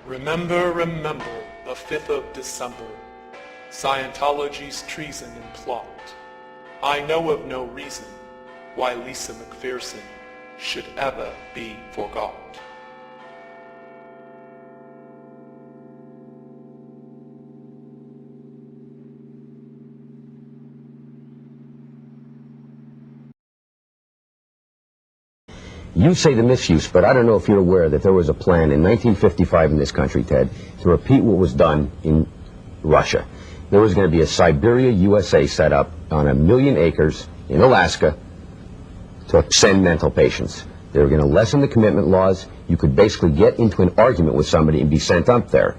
Remember, remember, the 5th of December, Scientology's treason and plot. I know of no reason why Lisa McPherson should ever be forgot. You say the misuse, but I don't know if you're aware that there was a plan in 1955 in this country, Ted, to repeat what was done in Russia. There was going to be a Siberia, USA set up on 1 million acres in Alaska to send mental patients. They were going to lessen the commitment laws. You could basically get into an argument with somebody and be sent up there.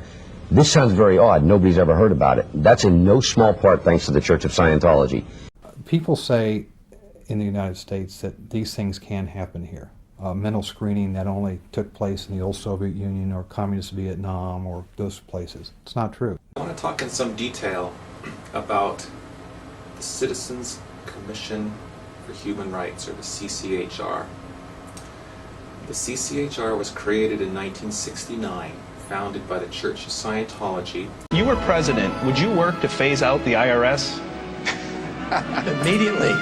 This sounds very odd. Nobody's ever heard about it. That's in no small part thanks to the Church of Scientology. People say in the United States that these things can happen here. Mental screening that only took place in the old Soviet Union or communist Vietnam or those places. It's not true. I want to talk in some detail about the Citizens Commission for Human Rights, or the CCHR. The CCHR was created in 1969, founded by the Church of Scientology. If you were president, would you work to phase out the IRS? Immediately.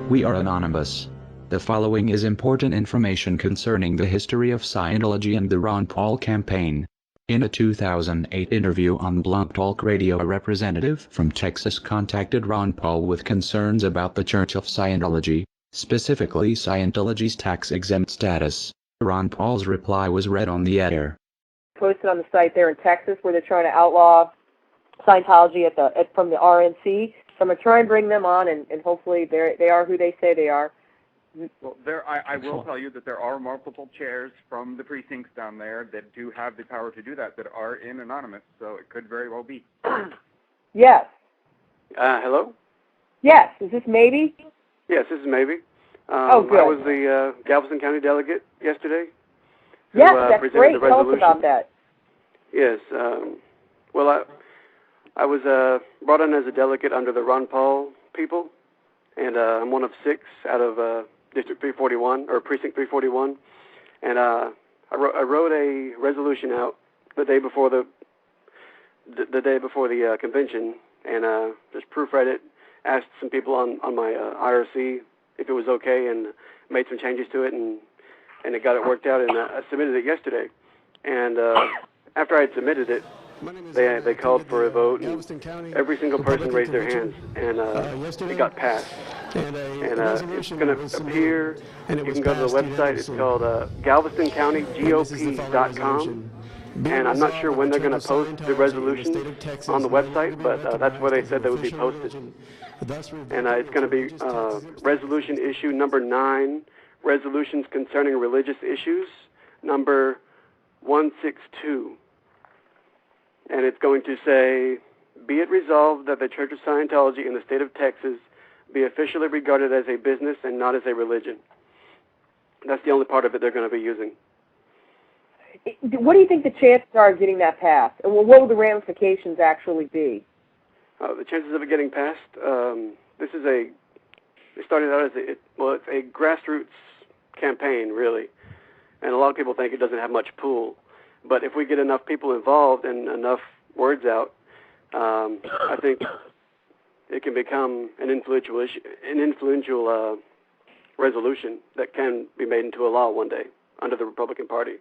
We are anonymous. The following is important information concerning the history of Scientology and the Ron Paul campaign. In a 2008 interview on Blog Talk Radio, a representative from Texas contacted Ron Paul with concerns about the Church of Scientology, specifically Scientology's tax-exempt status. Ron Paul's reply was read on the air. Posted on the site there in Texas where they're trying to outlaw Scientology from the RNC. So I'm going to try and bring them on, and hopefully they are who they say they are. Well, I will tell you that there are multiple chairs from the precincts down there that do have the power to do that are in anonymous, so it could very well be. Yes. Hello? Yes. Is this Maybe? Yes, this is Maybe. Oh, good. I was the Galveston County delegate yesterday. Yes, that's great. Tell us about that. Yes. Well, I was brought in as a delegate under the Ron Paul people, and I'm one of 6 out of District 341, or Precinct 341, and I wrote a resolution out the day before the convention, and just proofread it, asked some people on my IRC if it was okay, and made some changes to it, and it got it worked out, and I submitted it yesterday, and after I had submitted it, they called for a vote, and every single person raised their hands, and it got passed. And it's going to appear, you can go to the website, it's called GalvestonCountyGOP.com, and I'm not sure when they're going to post the resolution on the website, but that's where they said they would be posted. And it's going to be resolution issue number 9, resolutions concerning religious issues, number 162. And it's going to say, be it resolved that the Church of Scientology in the state of Texas be officially regarded as a business and not as a religion. That's the only part of it they're going to be using. What do you think the chances are of getting that passed? And what will the ramifications actually be? The chances of it getting passed, it started out as it's a grassroots campaign, really. And a lot of people think it doesn't have much pull. But if we get enough people involved and enough words out, I think it can become an influential resolution that can be made into a law one day under the Republican Party.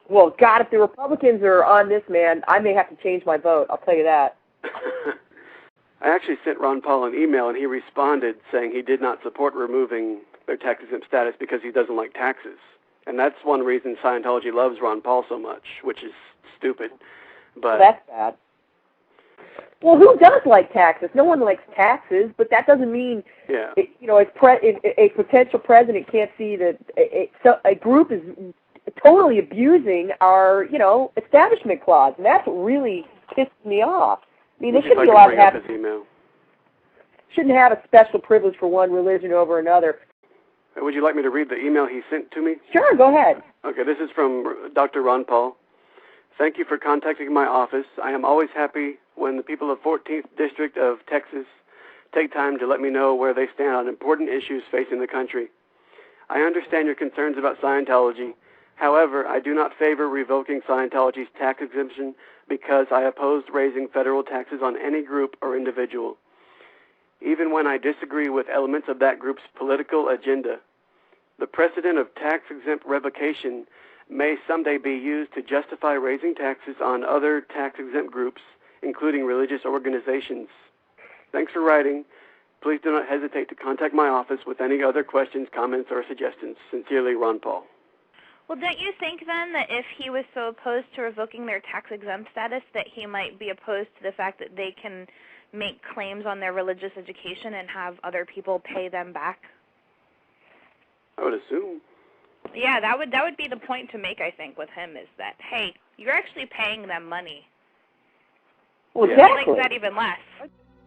Well, God, if the Republicans are on this, man, I may have to change my vote. I'll tell you that. I actually sent Ron Paul an email, and he responded saying he did not support removing their tax-exempt status because he doesn't like taxes. And that's one reason Scientology loves Ron Paul so much, which is stupid. But that's bad. Well, who does like taxes? No one likes taxes, but that doesn't mean, a potential president can't see that a group is totally abusing our, establishment clause, and that's what really pisses me off. I mean, they should be allowed to have. shouldn't have a special privilege for one religion over another. Would you like me to read the email he sent to me? Sure, go ahead. Okay, this is from Dr. Ron Paul. Thank you for contacting my office. I am always happy when the people of 14th District of Texas take time to let me know where they stand on important issues facing the country. I understand your concerns about Scientology. However, I do not favor revoking Scientology's tax exemption because I oppose raising federal taxes on any group or individual, even when I disagree with elements of that group's political agenda. The precedent of tax-exempt revocation may someday be used to justify raising taxes on other tax-exempt groups, including religious organizations. Thanks for writing. Please do not hesitate to contact my office with any other questions, comments, or suggestions. Sincerely, Ron Paul. Well, don't you think then that if he was so opposed to revoking their tax-exempt status that he might be opposed to the fact that they can make claims on their religious education and have other people pay them back? I would assume. Yeah, that would be the point to make, I think, with him, is that, hey, you're actually paying them money. Well, exactly. He likes that even less.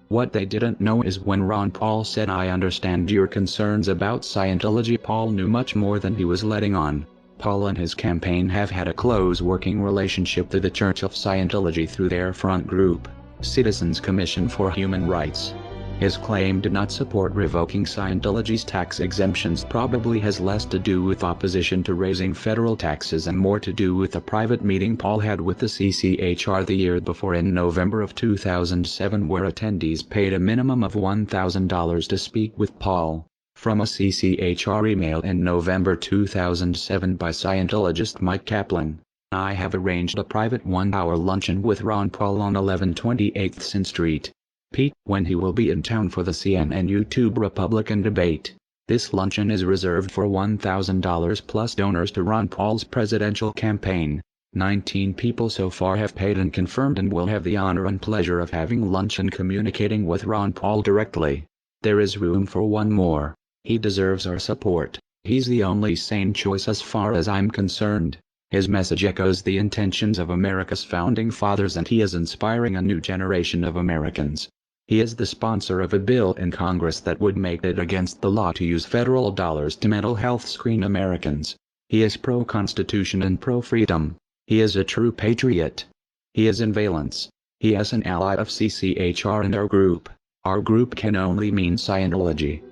What they didn't know is when Ron Paul said, "I understand your concerns about Scientology," Paul knew much more than he was letting on. Paul and his campaign have had a close working relationship to the Church of Scientology through their front group, Citizens Commission for Human Rights. His claim to not support revoking Scientology's tax exemptions probably has less to do with opposition to raising federal taxes and more to do with a private meeting Paul had with the CCHR the year before in November of 2007, where attendees paid a minimum of $1,000 to speak with Paul. From a CCHR email in November 2007 by Scientologist Mike Kaplan, "I have arranged a private 1-hour luncheon with Ron Paul on 1128 Sin Street, Pete, when he will be in town for the CNN YouTube Republican debate. This luncheon is reserved for $1,000 plus donors to Ron Paul's presidential campaign. 19 people so far have paid and confirmed and will have the honor and pleasure of having lunch and communicating with Ron Paul directly. There is room for one more. He deserves our support. He's the only sane choice as far as I'm concerned. His message echoes the intentions of America's founding fathers, and he is inspiring a new generation of Americans. He is the sponsor of a bill in Congress that would make it against the law to use federal dollars to mental health screen Americans. He is pro-Constitution and pro-freedom. He is a true patriot. He is in valence. He is an ally of CCHR and our group. Our group can only mean Scientology."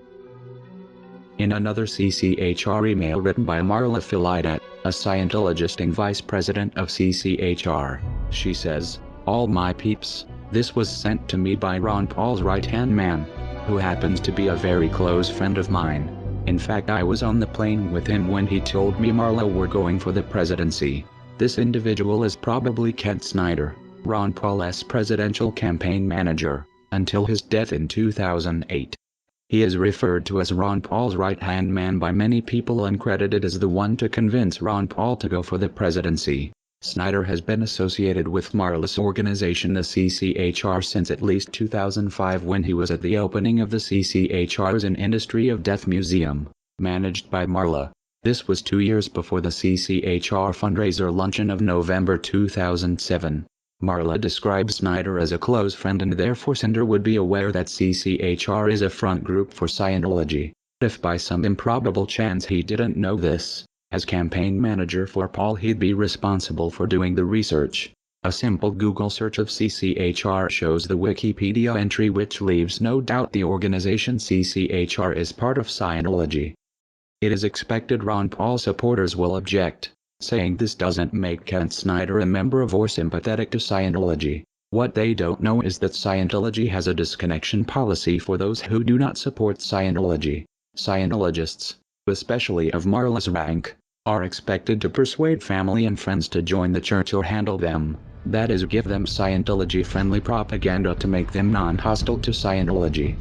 In another CCHR email written by Marla Filidet, a Scientologist and vice president of CCHR, she says, "All my peeps, this was sent to me by Ron Paul's right-hand man, who happens to be a very close friend of mine. In fact, I was on the plane with him when he told me Marla were going for the presidency. This individual is probably Kent Snyder, Ron Paul's presidential campaign manager, until his death in 2008. He is referred to as Ron Paul's right-hand man by many people and credited as the one to convince Ron Paul to go for the presidency. Snyder has been associated with Marla's organization, the CCHR, since at least 2005, when he was at the opening of the CCHR's An Industry of Death Museum, managed by Marla. This was 2 years before the CCHR fundraiser luncheon of November 2007. Marla describes Snyder as a close friend, and therefore Snyder would be aware that CCHR is a front group for Scientology. If by some improbable chance he didn't know this, as campaign manager for Paul, he'd be responsible for doing the research. A simple Google search of CCHR shows the Wikipedia entry, which leaves no doubt the organization CCHR is part of Scientology. It is expected Ron Paul supporters will object, saying this doesn't make Kent Snyder a member of or sympathetic to Scientology. What they don't know is that Scientology has a disconnection policy for those who do not support Scientology. Scientologists, especially of Marla's rank, are expected to persuade family and friends to join the church or handle them, that is, give them Scientology-friendly propaganda to make them non-hostile to Scientology.